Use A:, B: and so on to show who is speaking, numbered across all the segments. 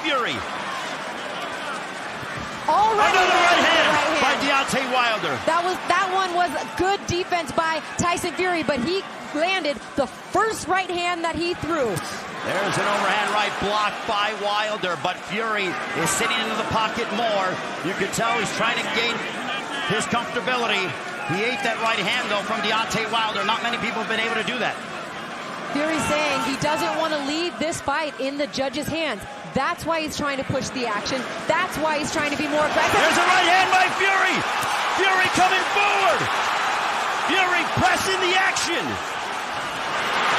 A: Fury.
B: Already
A: another right hand by
B: hand.
A: Deontay Wilder.
B: That one was good defense by Tyson Fury, but he landed the first right hand that he threw.
A: There's an overhand right blocked by Wilder, but Fury is sitting into the pocket more. You can tell he's trying to gain his comfortability. He ate that right hand, though, from Deontay Wilder. Not many people have been able to do that.
B: Fury's saying he doesn't want to leave this fight in the judge's hands. That's why he's trying to push the action. That's why he's trying to be more aggressive.
A: There's a right hand by Fury. Fury coming forward. Fury pressing the action.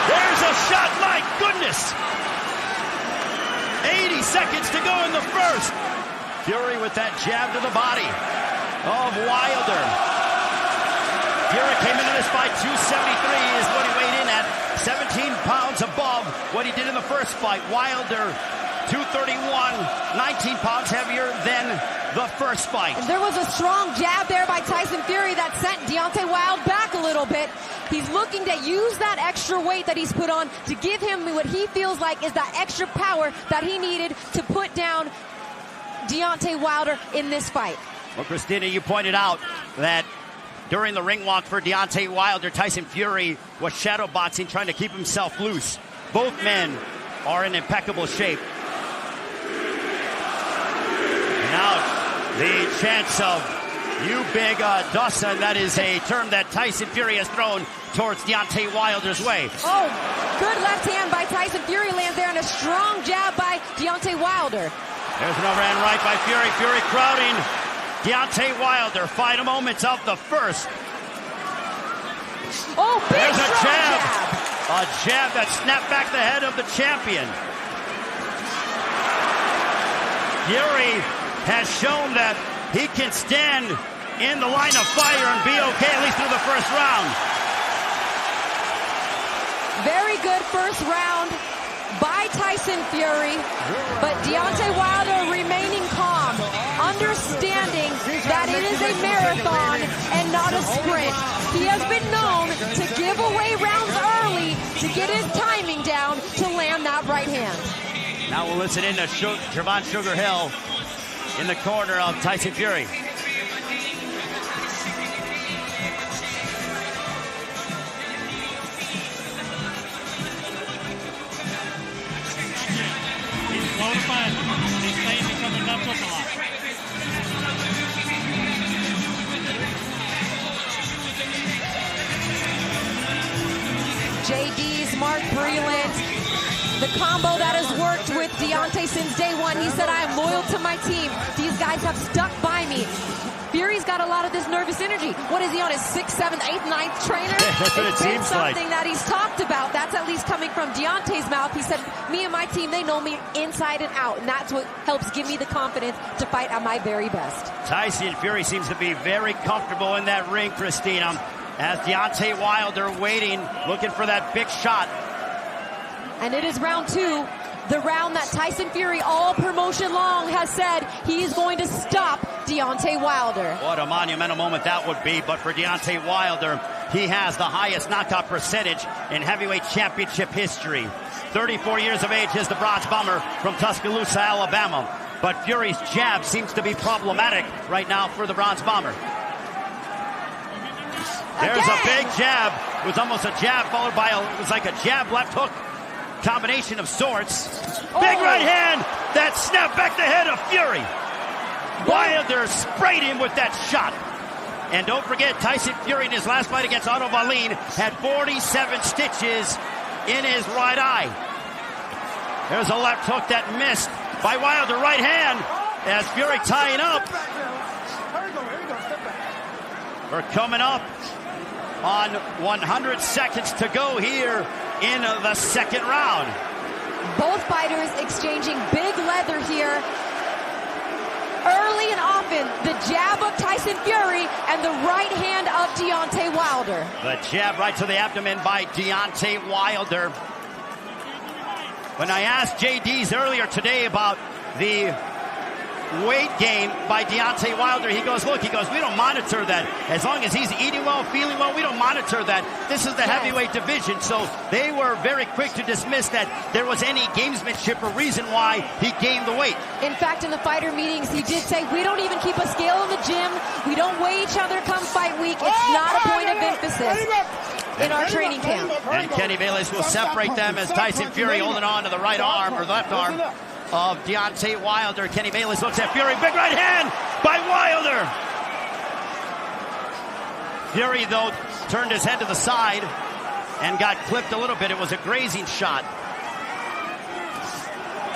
A: There's a shot, my goodness. 80 seconds to go in the first. Fury with that jab to the body of Wilder. Fury came into this fight 273 is what he weighed in at. 17 pounds above what he did in the first fight. Wilder 231, 19 pounds heavier than the first fight.
B: There was a strong jab there by Tyson Fury that sent Deontay Wilder back a little bit. He's looking to use that extra weight that he's put on to give him what he feels like is that extra power that he needed to put down Deontay Wilder in this fight.
A: Well, Christina, you pointed out that during the ring walk for Deontay Wilder, Tyson Fury was shadow boxing, trying to keep himself loose. Both men are in impeccable shape. Now, the chance of "you big Dawson," that is a term that Tyson Fury has thrown towards Deontay Wilder's way.
B: Oh, good left hand by Tyson Fury lands there, and a strong jab by Deontay Wilder.
A: There's an overhand right by Fury. Fury crowding Deontay Wilder. Final moments of the first.
B: Oh, big
A: There's a jab.
B: jab.
A: A jab that snapped back the head of the champion. Fury has shown that he can stand in the line of fire and be okay, at least through the first round.
B: Very good first round by Tyson Fury, but Deontay Wilder remaining calm, understanding that it is a marathon and not a sprint. He has been known to give away rounds early to get his timing down to land that right hand.
A: Now we'll listen in to Javon Sugar Hill in the corner of Tyson Fury.
C: He's slow to find him. He's saying he's coming up with a lot.
B: JD's Mark Breland, the combo that has worked with Deontay since day one. He said, I am loyal to my team. These guys have stuck by me. Fury's got a lot of this nervous energy. What is he on, his 6th, 7th, 8th, 9th trainer?
A: That's what it seems like.
B: Something that he's talked about. That's at least coming from Deontay's mouth. He said, me and my team, they know me inside and out, and that's what helps give me the confidence to fight at my very best.
A: Tyson Fury seems to be very comfortable in that ring, Christina, as Deontay Wilder waiting, looking for that big shot.
B: And it is round two, the round that Tyson Fury all promotion long has said he is going to stop Deontay Wilder.
A: What a monumental moment that would be, but for Deontay Wilder, he has the highest knockout percentage in heavyweight championship history. 34 years of age is the Bronze Bomber from Tuscaloosa, Alabama. But Fury's jab seems to be problematic right now for the Bronze Bomber. There's a big jab. It was almost a jab followed by it was like a jab left hook combination of sorts. Big right hand that snapped back the head of Fury. Wilder sprayed him with that shot. And don't forget, Tyson Fury in his last fight against Otto Wallin had 47 stitches in his right eye. There's a left hook that missed by Wilder. Right hand as Fury tying up. We're coming up on 100 seconds to go here in the second round.
B: Both fighters exchanging big leather here. Early and often, the jab of Tyson Fury and the right hand of Deontay Wilder.
A: The jab right to the abdomen by Deontay Wilder. When I asked JD's earlier today about the weight gain by Deontay Wilder. He goes, look, we don't monitor that. As long as he's eating well, feeling well, we don't monitor that. This is the heavyweight division. So they were very quick to dismiss that there was any gamesmanship or reason why he gained the weight.
B: In fact, in the fighter meetings, he did say, we don't even keep a scale in the gym. We don't weigh each other come fight week. It's not a point of emphasis in our training camp.
A: And Kenny Bayless will separate them as Tyson Fury holding on to the right arm or left arm of Deontay Wilder. Kenny Bayless looks at Fury. Big right hand by Wilder. Fury, though, turned his head to the side and got clipped a little bit. It was a grazing shot.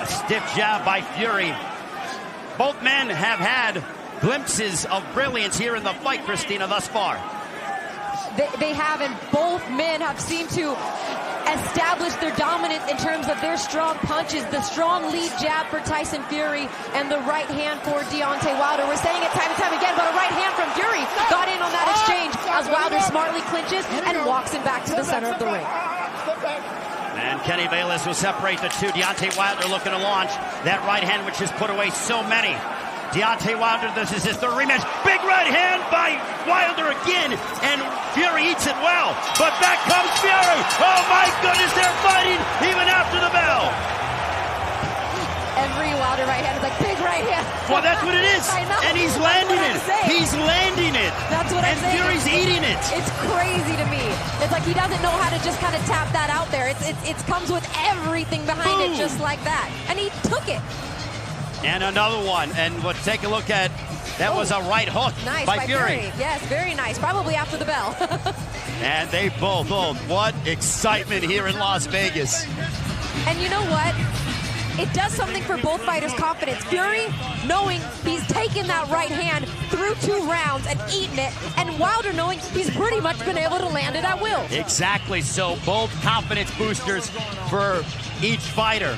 A: A stiff jab by Fury. Both men have had glimpses of brilliance here in the fight, Christina, thus far.
B: They have, and both men have seemed to establish their dominance in terms of their strong punches, the strong lead jab for Tyson Fury, and the right hand for Deontay Wilder. We're saying it time and time again, but a right hand from Fury got in on that exchange as Wilder smartly clinches and walks him back to the center of the ring.
A: And Kenny Bayless will separate the two. Deontay Wilder looking to launch that right hand, which has put away so many. Deontay Wilder, this is his third rematch. Big right hand by Wilder again, and Fury eats it well. But back comes Fury. Oh my goodness, they're fighting even after the bell.
B: Every Wilder right hand is like, big right hand.
A: Well, that's what it is.
B: I know.
A: And he's landing it. He's landing it.
B: That's what I'm saying.
A: And Fury's eating it.
B: It's crazy to me. It's like he doesn't know how to just kind of tap that out there. It comes with everything behind it just like that. And he took it.
A: And another one, and we'll take a look at, that was a right hook
B: nice
A: by Fury.
B: Yes, very nice. Probably after the bell.
A: And they both, what excitement here in Las Vegas.
B: And you know what? It does something for both fighters' confidence. Fury, knowing he's taken that right hand through 2 rounds and eaten it, and Wilder knowing he's pretty much been able to land it at will.
A: Exactly, so both confidence boosters for each fighter.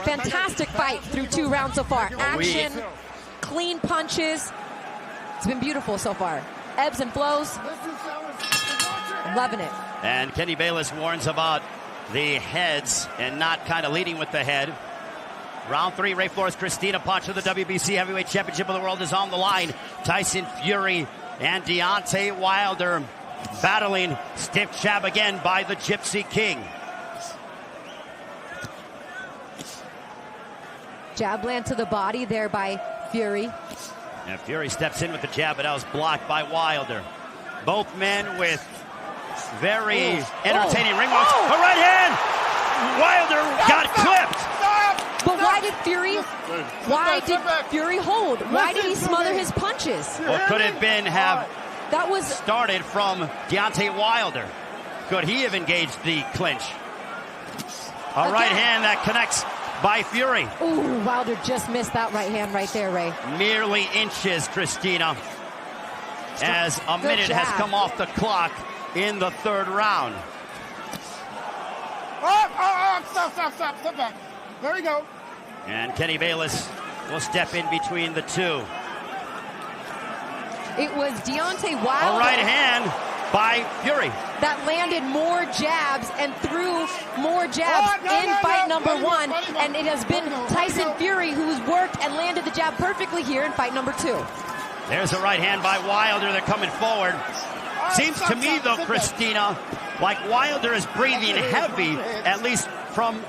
B: Fantastic fight through 2 rounds so far. Action, clean punches. It's been beautiful so far. Ebbs and flows. I'm loving it.
A: And Kenny Bayless warns about the heads and not kind of leading with the head. Round 3, Ray Flores, Christina Pacha, the WBC Heavyweight Championship of the World is on the line. Tyson Fury and Deontay Wilder battling. Stiff jab again by the Gypsy King.
B: Jab land to the body there by Fury.
A: And Fury steps in with the jab, but that was blocked by Wilder. Both men with very entertaining ring walks. A right hand! Wilder got clipped.
B: But why did Fury hold? Why did he smother his punches?
A: Well, could have been
B: that was
A: started from Deontay Wilder. Could he have engaged the clinch? A right hand that connects by Fury.
B: Ooh, Wilder just missed that right hand right there, Ray.
A: Merely inches, Christina, as a minute has come off the clock in the 3rd round.
D: Stop back. There we go.
A: And Kenny Bayless will step in between the two.
B: It was Deontay Wilder.
A: A right hand by Fury.
B: That landed more jabs and threw more jabs in fight number 1. And it has been Tyson Fury who's worked and landed the jab perfectly here in fight number 2.
A: There's a right hand by Wilder. They're coming forward. Seems to me, though, Christina, like Wilder is breathing heavy, at least from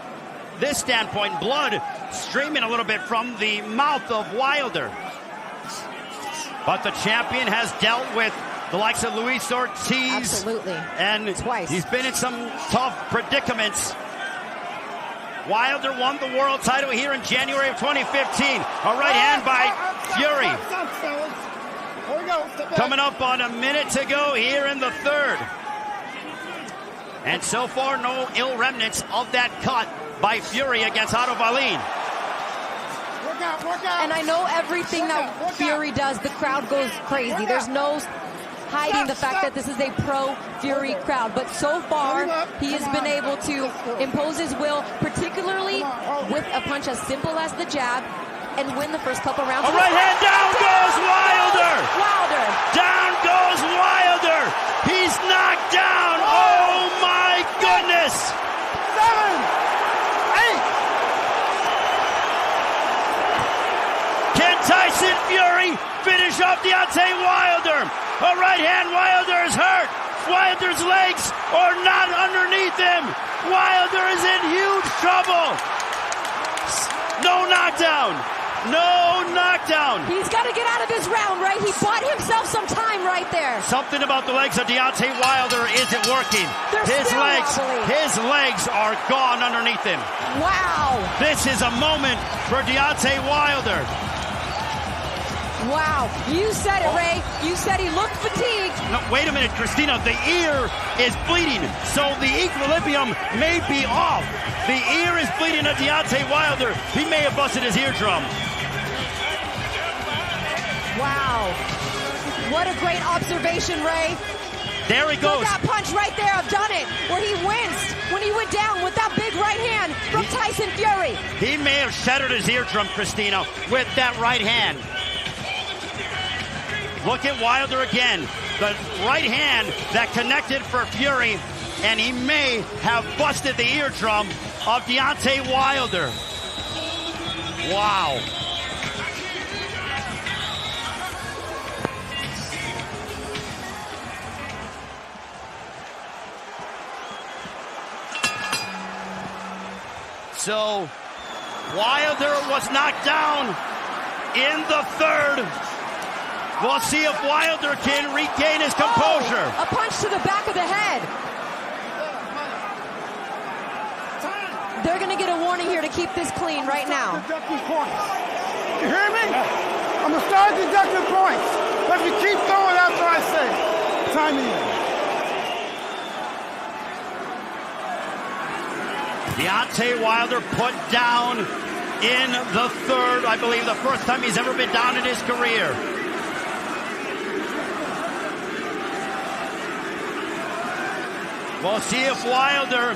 A: this standpoint. Blood streaming a little bit from the mouth of Wilder. But the champion has dealt with the likes of Luis Ortiz.
B: Absolutely.
A: And
B: twice.
A: He's been in some tough predicaments. Wilder won the world title here in January of 2015. A right hand by Fury.
D: There we go.
A: Coming up on a minute to go here in the 3rd. And so far, no ill remnants of that cut by Fury against Otto Wallin.
D: Work out.
B: And I know everything that Fury does, the crowd goes crazy. There's no hiding the fact that this is a pro-Fury crowd. But so far, he has been able to impose his will, particularly with a punch as simple as the jab, and win the first couple rounds.
A: A right hand, down goes Wilder!
B: Wilder!
A: Down goes Wilder! He's knocked down! Oh my goodness!
D: 7, 8,
A: Tyson Fury finish off Deontay Wilder. A right hand, Wilder is hurt. Wilder's legs are not underneath him. Wilder is in huge trouble. No knockdown. No knockdown.
B: He's got to get out of this round, right? He bought himself some time right there.
A: Something about the legs of Deontay Wilder isn't working.
B: They're still wobbly.
A: His legs are gone underneath him.
B: Wow.
A: This is a moment for Deontay Wilder.
B: Wow. You said it, Ray. You said he looked fatigued.
A: No, wait a minute, Christina. The ear is bleeding, so the equilibrium may be off. The ear is bleeding at Deontay Wilder. He may have busted his eardrum.
B: Wow. What a great observation, Ray.
A: There he goes.
B: Look at that punch right there. I've done it. Where he winced when he went down with that big right hand from Tyson Fury.
A: He may have shattered his eardrum, Christina, with that right hand. Look at Wilder again. The right hand that connected for Fury, and he may have busted the eardrum of Deontay Wilder. Wow. So, Wilder was knocked down in the third. We'll see if Wilder can regain his composure.
B: Oh, a punch to the back of the head. They're going to get a warning here to keep this clean right now.
D: Deduct these points. You hear me? I'm going to start deducting points. Let me keep going after I say time in.
A: Deontay Wilder put down in the third, I believe the first time he's ever been down in his career. We'll see if Wilder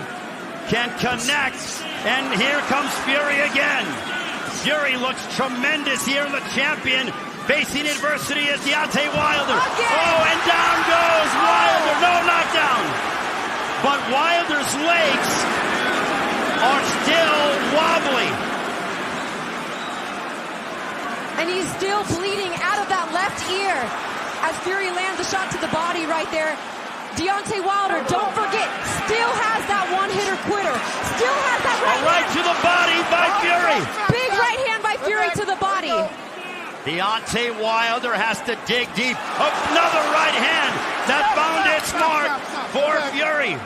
A: can connect. And here comes Fury again. Fury looks tremendous here in the champion, facing adversity as Deontay Wilder.
B: Again.
A: Oh, and down goes Wilder. No knockdown. But Wilder's legs are still wobbly.
B: And he's still bleeding out of that left ear as Fury lands a shot to the body right there. Deontay Wilder, don't forget, still has that one-hitter quitter. Still has that right
A: to the body by Fury.
B: Big right hand by Fury to the body.
A: Deontay Wilder has to dig deep. Another right hand that found its mark for Fury.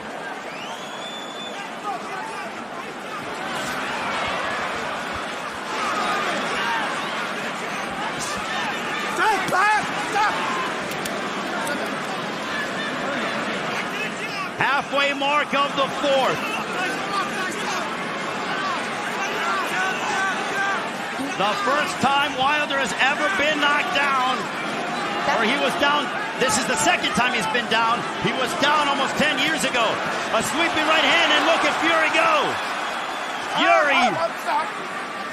A: Halfway mark of the fourth. The first time Wilder has ever been knocked down, or he was down. This is the second time he's been down. He was down almost 10 years ago. A sweeping right hand, and look at Fury go. Fury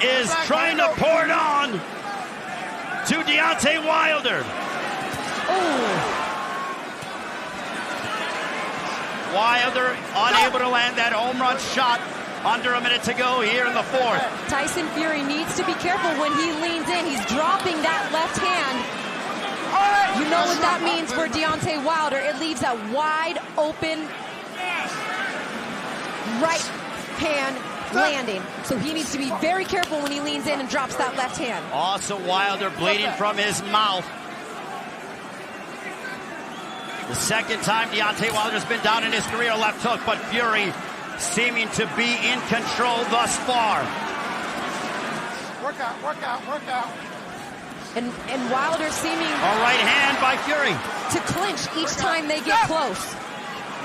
A: is trying to pour it on to Deontay Wilder.
B: Oh.
A: Wilder unable to land that home run shot under a minute to go here in the fourth.
B: Tyson Fury needs to be careful when he leans in. He's dropping that left hand. You know what that means for Deontay Wilder. It leaves a wide open right hand landing. So he needs to be very careful when he leans in and drops that left hand.
A: Also Wilder bleeding from his mouth. The second time Deontay Wilder's been down in his career, left hook, but Fury seeming to be in control thus far.
D: Work out, work out, work out.
B: And Wilder seeming
A: A right hand by Fury.
B: to clinch each time they get close.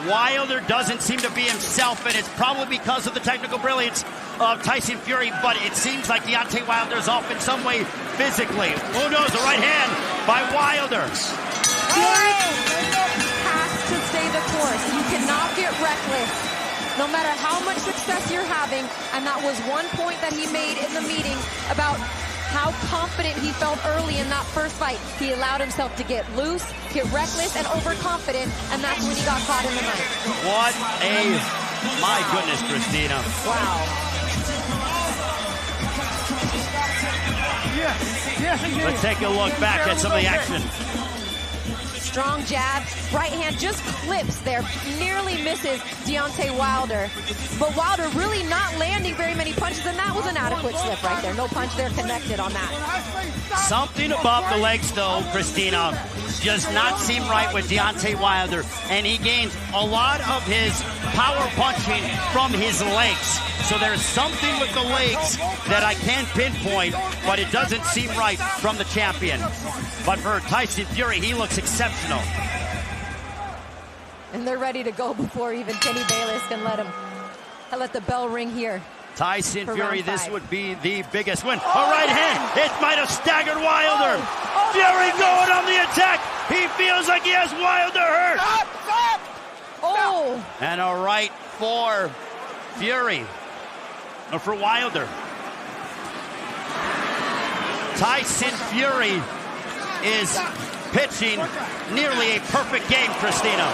A: Wilder doesn't seem to be himself, and it's probably because of the technical brilliance of Tyson Fury, but it seems like Deontay Wilder's off in some way physically. Who knows? A right hand by Wilder.
B: Fury has to stay the course. You cannot get reckless, no matter how much success you're having. And that was one point that he made in the meeting about how confident he felt early in that first fight. He allowed himself to get loose, get reckless, and overconfident, and that's when he got caught in the night.
A: What a... My goodness, Christina.
B: Wow.
D: Yeah,
A: Let's take a look back at some of the action.
B: Strong jab, right hand just clips there, nearly misses Deontay Wilder. But Wilder really not landing very many punches, and that was an adequate slip right there. No punch there connected on that.
A: Something about the legs, though, Christina, does not seem right with Deontay Wilder, and he gains a lot of his power punching from his legs. So there's something with the legs that I can't pinpoint, but it doesn't seem right from the champion. But for Tyson Fury, he looks exceptional.
B: And they're ready to go before even Kenny Bayless can let the bell ring here.
A: Tyson Fury, this would be the biggest win. A right hand, it might have staggered Wilder. Fury going on the attack. He feels like he has Wilder hurt.
D: Stop!
B: Oh!
A: And a right for Fury, or for Wilder. Tyson Fury is pitching nearly a perfect game, Christina.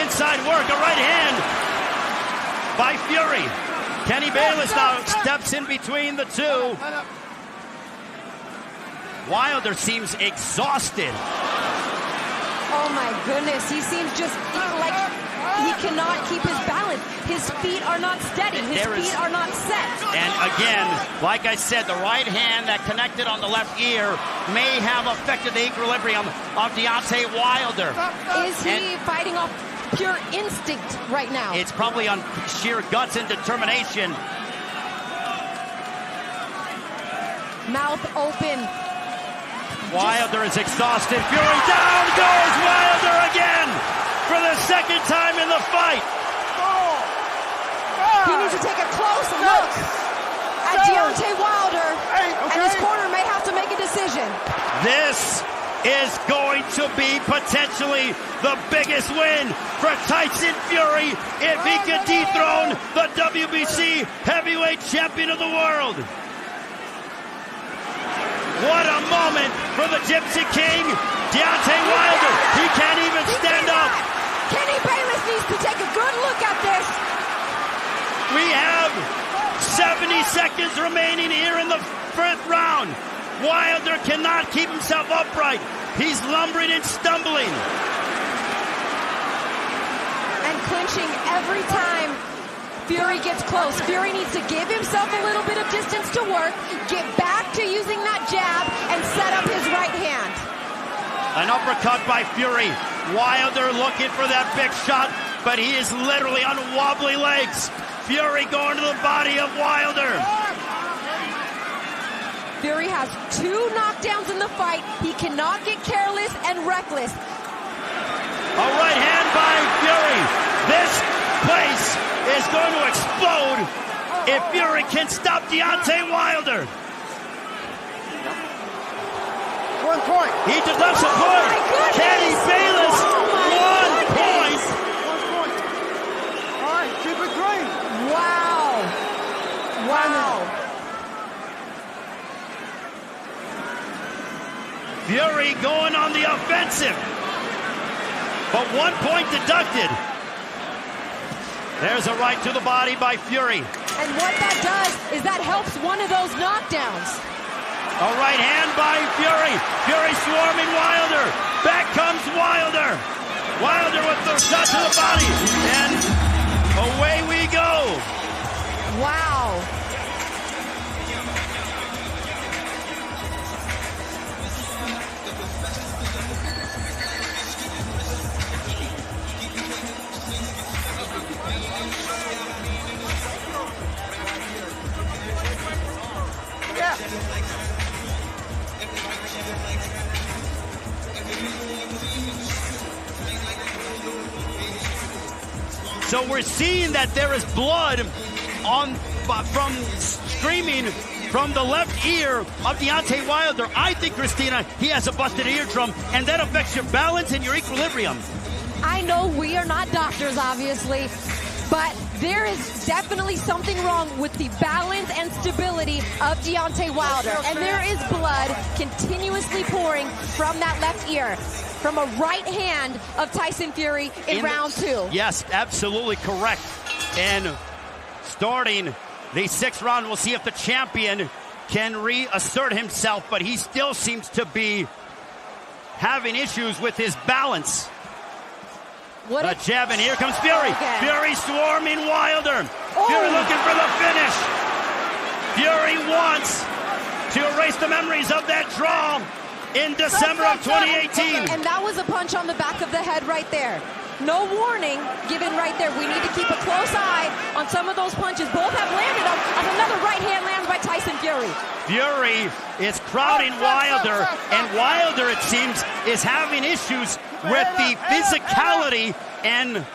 A: Inside work, a right hand by Fury. Kenny Bayless now steps in between the two. Wilder seems exhausted.
B: Oh my goodness, he seems just like he cannot keep his balance. His feet are not steady. His feet are not set.
A: And again, like I said, the right hand that connected on the left ear may have affected the equilibrium of Deontay Wilder.
B: Is he fighting off pure instinct right now?
A: It's probably on sheer guts and determination.
B: Mouth open.
A: Wilder is exhausted. Fury down goes Wilder again for the second time in the fight.
B: He needs to take a close look at Deontay Wilder, and his corner may have to make a decision.
A: This is going to be potentially the biggest win for Tyson Fury if he can dethrone the WBC heavyweight champion of the world. What a moment for the Gypsy King, Deontay Wilder. He can't even stand up.
B: Kenny Bayless needs to take a good look at this.
A: We have 70 seconds remaining here in the fifth round. Wilder cannot keep himself upright. He's lumbering and stumbling.
B: And clinching every time Fury gets close. Fury needs to give himself a little bit of distance to work, get back to using that jab, and set up his right hand.
A: An uppercut by Fury. Wilder looking for that big shot, but he is literally on wobbly legs. Fury going to the body of Wilder.
B: Fury has 2 knockdowns in the fight. He cannot get careless and reckless.
A: A right hand by Fury. This place is going to explode if Fury can stop Deontay Wilder.
D: 1 point.
A: He deducts a point. Kenny Bayless, 1 point.
D: 1 point. All right, keep it clean.
B: Wow. Wow.
A: Fury going on the offensive. But 1 point deducted. There's a right to the body by Fury.
B: And what that does is that helps one of those knockdowns.
A: A right hand by Fury. Fury swarming Wilder. Back comes Wilder. Wilder with the shot to the body. And away we go.
B: Wow.
A: So we're seeing that there is blood from screaming from the left ear of Deontay Wilder. I think, Christina, he has a busted eardrum, and that affects your balance and your equilibrium.
B: I know we are not doctors, obviously, but there is definitely something wrong with the balance and stability of Deontay Wilder. And there is blood continuously pouring from that left ear, from a right hand of Tyson Fury in round 2.
A: Yes, absolutely correct. And starting the 6th round, we'll see if the champion can reassert himself, but he still seems to be having issues with his balance.
B: What
A: a jab, and here comes Fury.
B: Again.
A: Fury swarming Wilder.
B: Oh.
A: Fury looking for the finish. Fury wants to erase the memories of that draw in December of 2018.
B: And that was a punch on the back of the head right there. No warning given right there. We need to keep a close eye on some of those punches. Both have landed as another right hand lands by Tyson Fury.
A: Fury is crowding Wilder, and Wilder, it seems, is having issues with the physicality and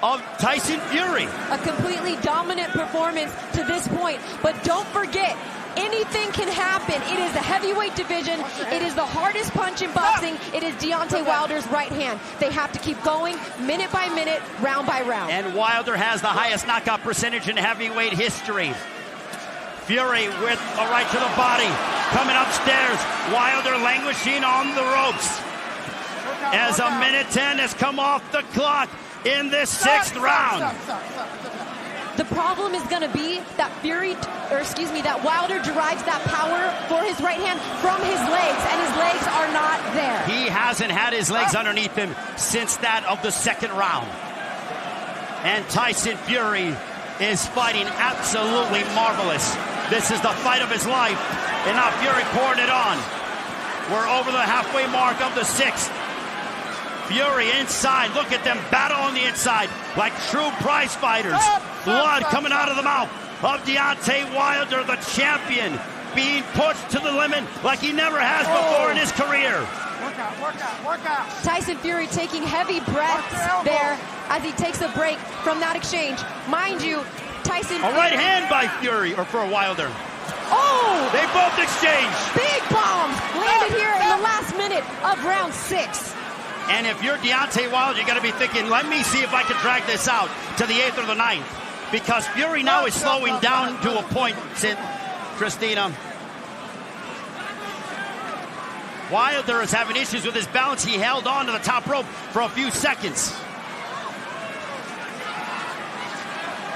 A: of Tyson Fury.
B: A completely dominant performance to this point, but don't forget, anything can happen. It is the heavyweight division. It is the hardest punch in boxing. It is Deontay Wilder's right hand. They have to keep going minute by minute, round by round.
A: And Wilder has the highest knockout percentage in heavyweight history. Fury with a right to the body. Coming upstairs. Wilder languishing on the ropes. As a minute 10 has come off the clock in this sixth round.
B: The problem is going to be that that Wilder derives that power for his right hand from his legs, and his legs are not there.
A: He hasn't had his legs underneath him since that of the second round. And Tyson Fury is fighting absolutely marvelous. This is the fight of his life, and now Fury pouring it on. We're over the halfway mark of the sixth. Fury inside. Look at them battle on the inside like true prize fighters. Blood coming out of the mouth of Deontay Wilder, the champion, being pushed to the limit like he never has before in his career.
D: Work out.
B: Tyson Fury taking heavy breaths there as he takes a break from that exchange. Mind you, Tyson...
A: A right hand by Fury, or for Wilder.
B: Oh!
A: They both exchanged.
B: Big bombs landed here in the last minute of round 6.
A: And if you're Deontay Wilder, you got to be thinking, let me see if I can drag this out to the 8th or the 9th. Because Fury now is slowing down to a point, Christina. Wilder is having issues with his balance. He held on to the top rope for a few seconds.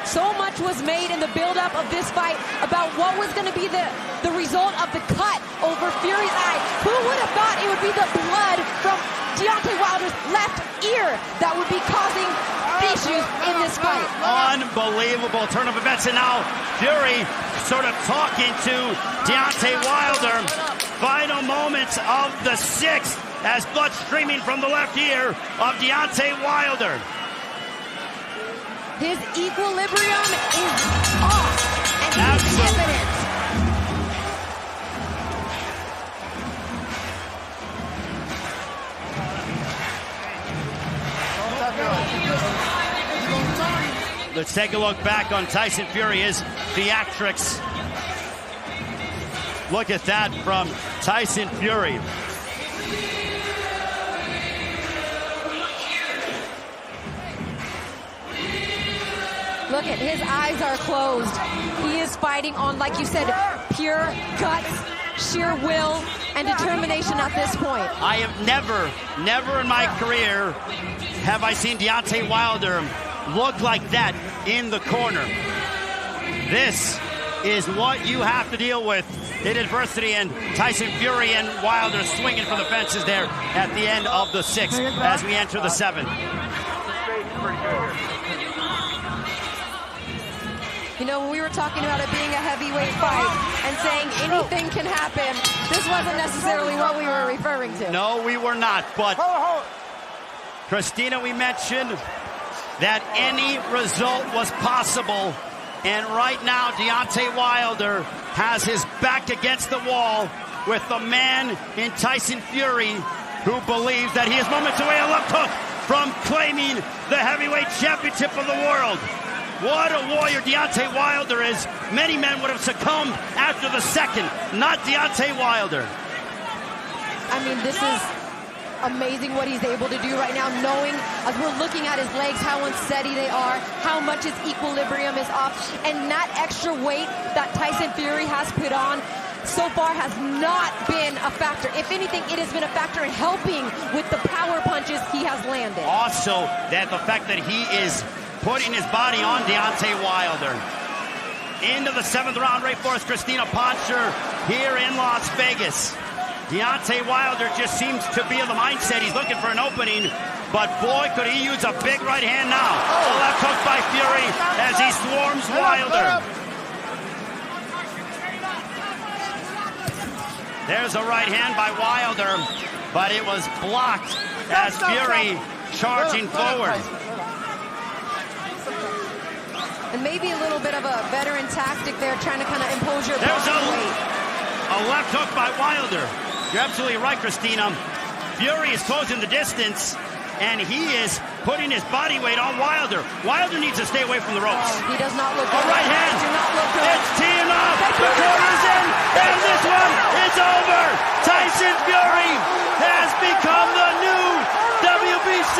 B: So much was made in the build-up of this fight about what was going to be the result of the cut over Fury's eye. Who would have thought it would be the blood from Deontay Wilder's left ear that would be causing issues in this fight?
A: Unbelievable turn of events, and now Fury sort of talking to Deontay Wilder. Final moments of the sixth as blood streaming from the left ear of Deontay Wilder.
B: His equilibrium is off, and he's evident.
A: Let's take a look back on Tyson Fury, his theatrics. Look at that from Tyson Fury.
B: Look at his eyes are closed. He is fighting on, like you said, pure guts, sheer will, and determination at this point.
A: I have never in my career have I seen Deontay Wilder look like that in the corner. This is what you have to deal with in adversity, and Tyson Fury and Wilder swinging for the fences there at the end of the sixth as we enter the seventh.
B: You know, when we were talking about it being a heavyweight fight and saying anything can happen, this wasn't necessarily what we were referring to.
A: No, we were not, but Christina, we mentioned that any result was possible, and right now Deontay Wilder has his back against the wall with the man in Tyson Fury who believes that he is moments away, a left hook from claiming the heavyweight championship of the world. What a warrior Deontay Wilder is. Many men would have succumbed after the second, not Deontay Wilder.
B: I mean, this is amazing what he's able to do right now, knowing as we're looking at his legs, how unsteady they are, how much his equilibrium is off, and that extra weight that Tyson Fury has put on so far has not been a factor. If anything, it has been a factor in helping with the power punches he has landed.
A: Also, that the fact that he is putting his body on Deontay Wilder. into the 7th round. Ray Forrest, Christina Poncher here in Las Vegas. Deontay Wilder just seems to be in the mindset. He's looking for an opening, but boy, could he use a big right hand now. A left hook by Fury as he swarms Wilder. There's a right hand by Wilder, but it was blocked as Fury charging forward.
B: And maybe a little bit of a veteran tactic there, trying to kind of impose your
A: There's
B: body weight.
A: a left hook by Wilder. You're absolutely right, Christina. Fury is closing the distance, and he is putting his body weight on Wilder. Wilder needs to stay away from the ropes.
B: He does not look
A: A
B: good.
A: right hand.
B: Do not look good.
A: It's teeing off. The corner's in, and this one is over. Tyson Fury has become the new WBC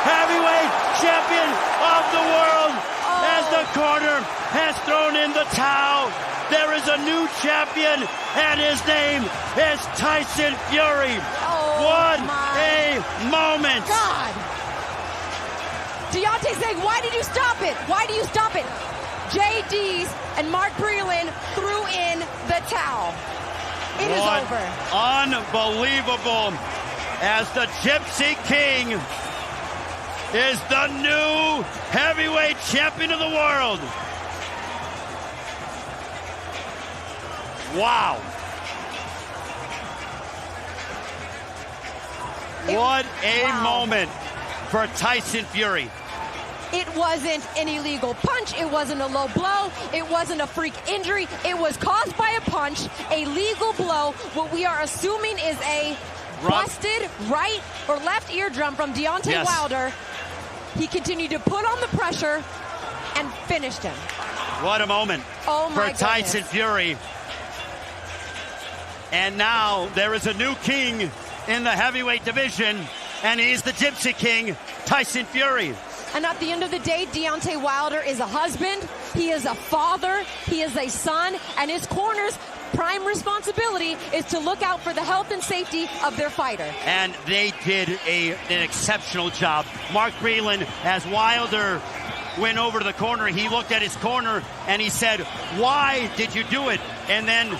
A: heavyweight champion of the world. As the corner has thrown in the towel, there is a new champion, and his name is Tyson Fury. What a moment.
B: God. Deontay saying, why did you stop it? Why do you stop it? JD's and Mark Breland threw in the towel. It is over.
A: Unbelievable. As the Gypsy King is the new heavyweight champion of the world. Wow. What a moment for Tyson Fury.
B: It wasn't an illegal punch. It wasn't a low blow. It wasn't a freak injury. It was caused by a punch, a legal blow. What we are assuming is a busted right or left eardrum from Deontay Wilder. He continued to put on the pressure and finished him.
A: What a moment for Tyson Fury. And now there is a new king in the heavyweight division, and he's the Gypsy King, Tyson Fury.
B: And at the end of the day, Deontay Wilder is a husband, he is a father, he is a son, and his corner's prime responsibility is to look out for the health and safety of their fighter.
A: And they did an exceptional job. Mark Breland, as Wilder went over to the corner, he looked at his corner and he said, "Why did you do it?" And then